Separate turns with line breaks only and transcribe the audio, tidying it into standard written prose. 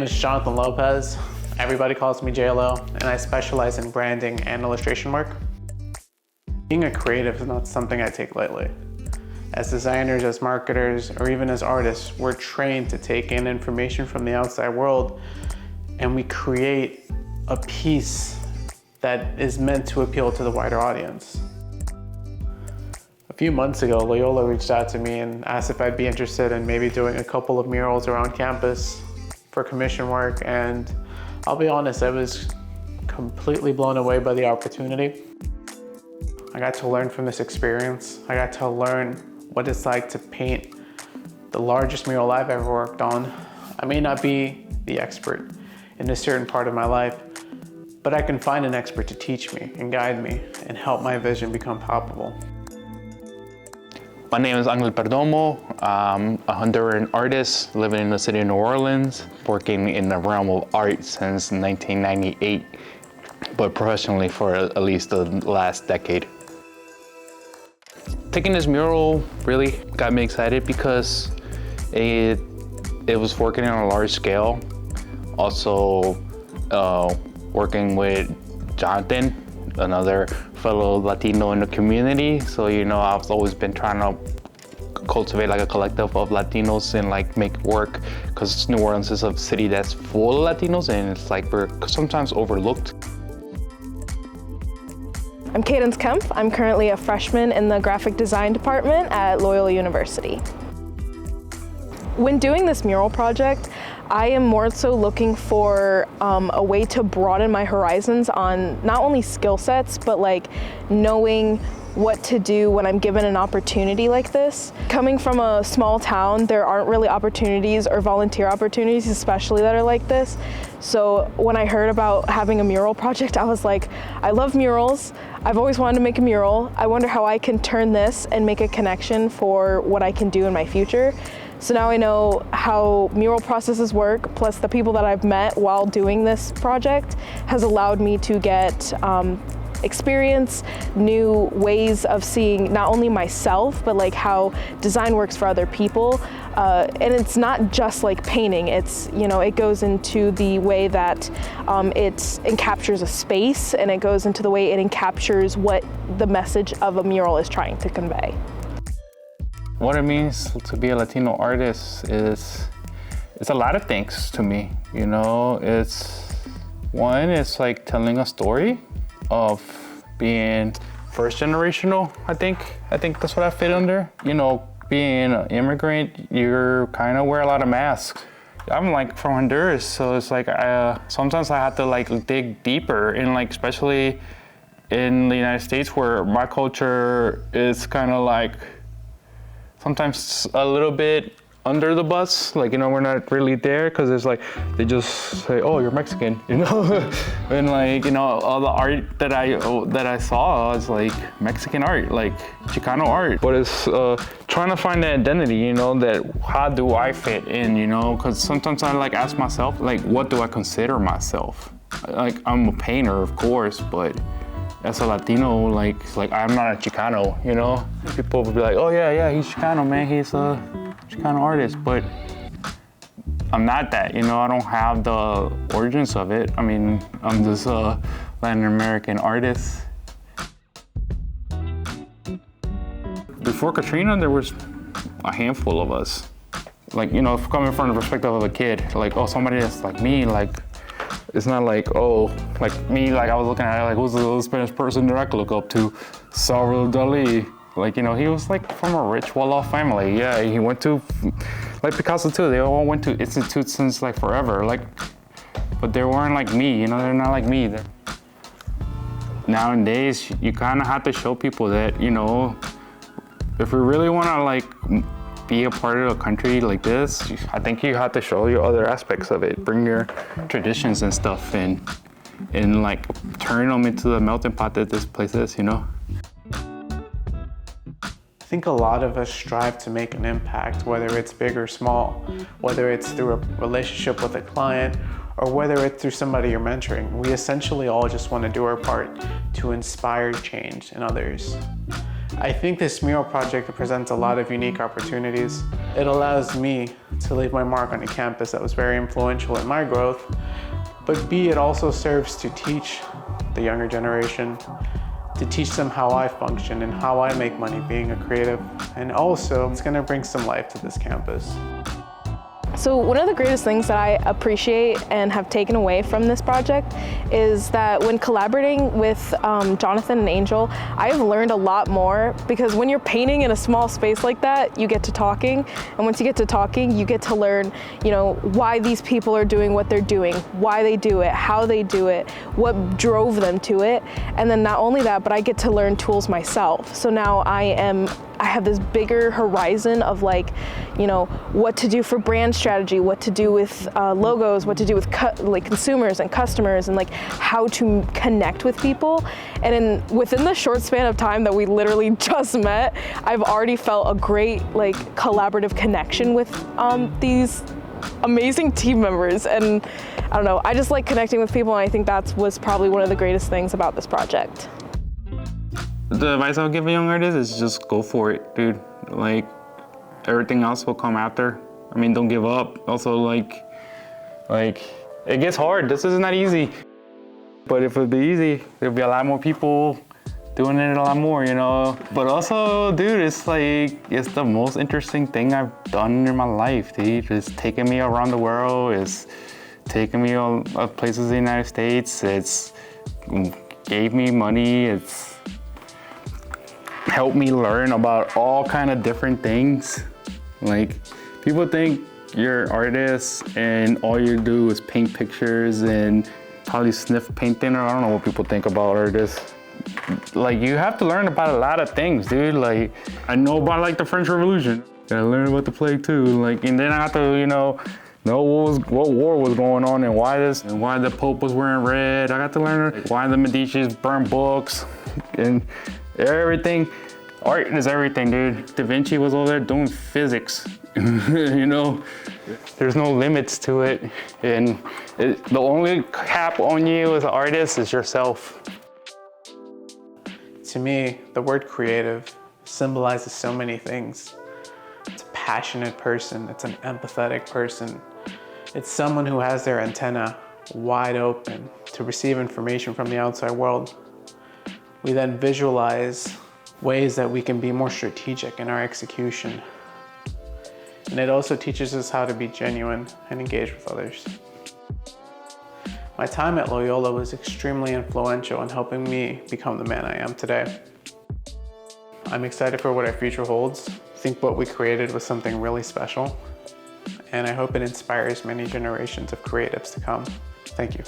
name is Jonathan Lopez. Everybody calls me JLO, and I specialize in branding and illustration work. Being a creative is not something I take lightly. As designers, as marketers, or even as artists, we're trained to take in information from the outside world, and we create a piece that is meant to appeal to the wider audience. A few months ago, Loyola reached out to me and asked if I'd be interested in maybe doing a couple of murals around campus for commission work, and I'll be honest, I was completely blown away by the opportunity. I got to learn from this experience. I got to learn what it's like to paint the largest mural I've ever worked on. I may not be the expert in a certain part of my life, but I can find an expert to teach me and guide me and help my vision become palpable.
My name is Angel Perdomo. I'm a Honduran artist living in the city of New Orleans, working in the realm of art since 1998, but professionally for at least the last decade. Taking this mural really got me excited because it was working on a large scale. Also working with Jonathan, another fellow Latino in the community. So, I've always been trying to cultivate like a collective of Latinos and like make it work, because New Orleans is a city that's full of Latinos and it's like we're sometimes overlooked.
I'm Cadence Kemp. I'm currently a freshman in the graphic design department at Loyola University. When doing this mural project, I am more so looking for a way to broaden my horizons on not only skill sets, but like knowing what to do when I'm given an opportunity like this. Coming from a small town, there aren't really opportunities or volunteer opportunities, especially that are like this. So when I heard about having a mural project, I was like, I love murals. I've always wanted to make a mural. I wonder how I can turn this and make a connection for what I can do in my future. So now I know how mural processes work, plus the people that I've met while doing this project has allowed me to get experience, new ways of seeing not only myself, but like how design works for other people. And it's not just like painting, it's, it goes into the way that it captures a space, and it goes into the way it captures what the message of a mural is trying to convey.
What it means to be a Latino artist is, it's a lot of things to me. It's like telling a story of being first generational, I think that's what I fit under. Being an immigrant, you kind of wear a lot of masks. I'm like from Honduras, so it's like sometimes I have to like dig deeper, and like especially in the United States where my culture is kind of like sometimes a little bit under the bus, like, we're not really there, because it's like, they just say, oh, you're Mexican, and like, all the art that I saw is like Mexican art, like Chicano art, but it's trying to find the identity, that how do I fit in, because sometimes I like ask myself, like, what do I consider myself? Like, I'm a painter, of course, but as a Latino, like I'm not a Chicano, People will be like, oh yeah, he's Chicano, man, he's a Chicano artist, but I'm not that, I don't have the origins of it. I mean, I'm just a Latin American artist. Before Katrina, there was a handful of us. Like, coming from the perspective of a kid, like, oh, somebody that's like me, like, it's not like, oh, like me, like I was looking at it, like, who's the Spanish person that I could look up to? Salvador Dali. Like, he was like from a rich, well-off family. Yeah, he went to, like Picasso too, they all went to institutes since like forever. Like, but they weren't like me, they're not like me. Nowadays, you kind of have to show people that, if we really want to like be a part of a country like this, I think you have to show your other aspects of it. Bring your traditions and stuff and like turn them into the melting pot that this place is,
I think a lot of us strive to make an impact, whether it's big or small, whether it's through a relationship with a client or whether it's through somebody you're mentoring. We essentially all just want to do our part to inspire change in others. I think this mural project presents a lot of unique opportunities. It allows me to leave my mark on a campus that was very influential in my growth, but B, it also serves to teach the younger generation, to teach them how I function and how I make money being a creative. And also, it's gonna bring some life to this campus.
So one of the greatest things that I appreciate and have taken away from this project is that when collaborating with Jonathan and Angel, I have learned a lot more, because when you're painting in a small space like that, you get to talking. And once you get to talking, you get to learn, why these people are doing what they're doing, why they do it, how they do it, what drove them to it. And then not only that, but I get to learn tools myself. So now I have this bigger horizon of what to do for brand strategy, what to do with logos, what to do with consumers and customers, and how to connect with people. And within the short span of time that we literally just met, I've already felt a great collaborative connection with these amazing team members. And I don't know, I just like connecting with people, and I think that was probably one of the greatest things about this project.
The advice I'll give a young artist is just go for it, dude. Everything else will come after. I mean, don't give up. Also, it gets hard. This is not easy. But if it would be easy, there'd be a lot more people doing it a lot more, But also, dude, it's the most interesting thing I've done in my life, dude. It's taking me around the world. It's taking me all places in the United States. It's gave me money. It's helped me learn about all kind of different things. People think you're artists and all you do is paint pictures and probably sniff paint thinner. I don't know what people think about artists. You have to learn about a lot of things, dude. I know about the French Revolution. I learned about the plague too. And then I have to, know what war was going on and why the Pope was wearing red. I got to learn why the Medicis burned books and everything. Art is everything, dude. Da Vinci was over there doing physics. There's no limits to it. And the only cap on you as an artist is yourself.
To me, the word creative symbolizes so many things. It's a passionate person. It's an empathetic person. It's someone who has their antenna wide open to receive information from the outside world. We then visualize ways that we can be more strategic in our execution. And it also teaches us how to be genuine and engage with others. My time at Loyola was extremely influential in helping me become the man I am today. I'm excited for what our future holds. I think what we created was something really special, and I hope it inspires many generations of creatives to come. Thank you.